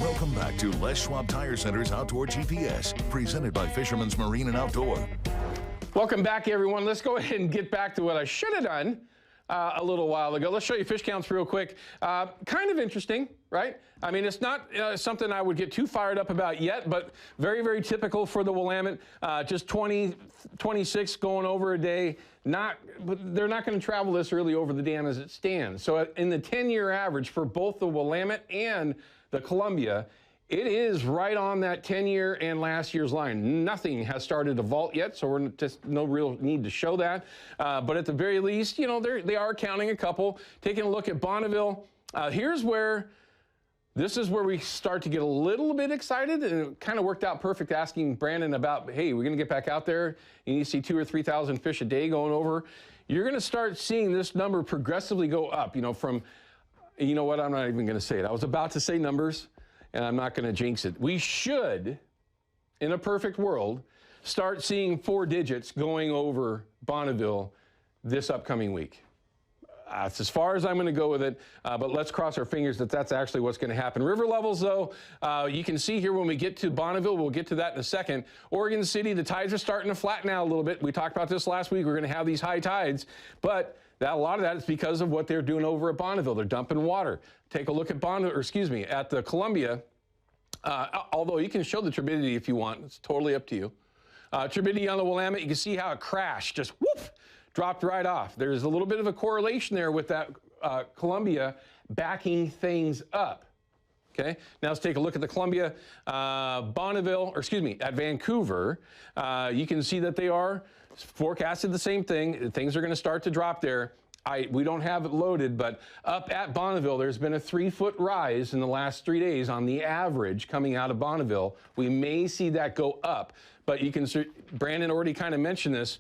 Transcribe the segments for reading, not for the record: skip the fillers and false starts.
Welcome back to Les Schwab Tire Center's Outdoor GPS, presented by Fisherman's Marine and Outdoor. Welcome back, everyone. Let's go ahead and get back to what I should have done a little while ago. Let's show you fish counts real quick. Kind of interesting, right? I mean, it's not something I would get too fired up about yet, but very, very typical for the Willamette. Just 20, 26 going over a day. They're not going to travel this early over the dam as it stands. So in the 10-year average for both the Willamette and the Columbia, it is right on that 10-year and last year's line. Nothing has started to vault yet, so we're just no real need to show that. But at the very least, you know, they are counting a couple. Taking a look at Bonneville, this is where we start to get a little bit excited, and it kind of worked out perfect asking Brandon about, hey, we're going to get back out there. You need to see 2,000 or 3,000 fish a day going over. You're going to start seeing this number progressively go up, you know, from, you know what, I'm not even going to say it. I was about to say numbers, and I'm not going to jinx it. We should, in a perfect world, start seeing 4 digits going over Bonneville this upcoming week. That's as far as I'm going to go with it, but let's cross our fingers that that's actually what's going to happen. River levels, though, you can see here when we get to Bonneville, we'll get to that in a second. Oregon City, the tides are starting to flatten out a little bit. We talked about this last week. We're going to have these high tides, but a lot of that is because of what they're doing over at Bonneville. They're dumping water. Take a look at at the Columbia. Although you can show the turbidity if you want. It's totally up to you. Turbidity on the Willamette, you can see how it crashed. Just whoop! Dropped right off. There's a little bit of a correlation there with that Columbia backing things up. Okay, now let's take a look at the Columbia, at Vancouver. You can see that they are forecasted the same thing. Things are going to start to drop there. We don't have it loaded, but up at Bonneville, there's been a 3-foot rise in the last 3 days on the average coming out of Bonneville. We may see that go up, but you can, Brandon already kind of mentioned this.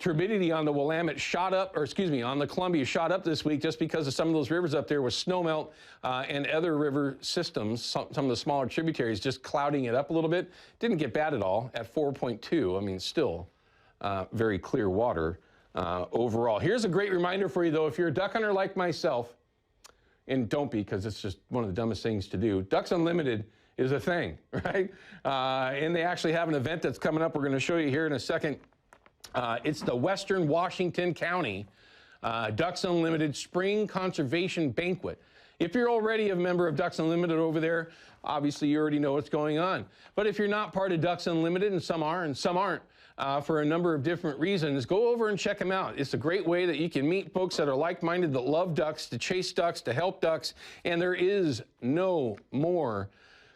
Turbidity on the Willamette shot up, on the Columbia shot up this week just because of some of those rivers up there with snowmelt and other river systems, some of the smaller tributaries just clouding it up a little bit. Didn't get bad at all at 4.2. I mean, still very clear water overall. Here's a great reminder for you, though. If you're a duck hunter like myself, and don't be, because it's just one of the dumbest things to do, Ducks Unlimited is a thing, right? And they actually have an event that's coming up. We're going to show you here in a second. It's the Western Washington County Ducks Unlimited Spring Conservation Banquet. If you're already a member of Ducks Unlimited over there, obviously you already know what's going on. But if you're not part of Ducks Unlimited, and some are and some aren't, for a number of different reasons, go over and check them out. It's a great way that you can meet folks that are like-minded, that love ducks, to chase ducks, to help ducks, and there is no more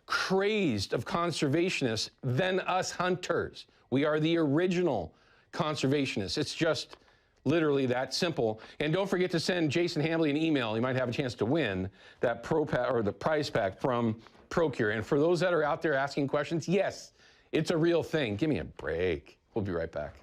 crazed of conservationists than us hunters. We are the original conservationists. It's just literally that simple. And don't forget to send Jason Hambley an email. You might have a chance to win that the prize pack from Procure. And for those that are out there asking questions, yes, it's a real thing. Give me a break. We'll be right back.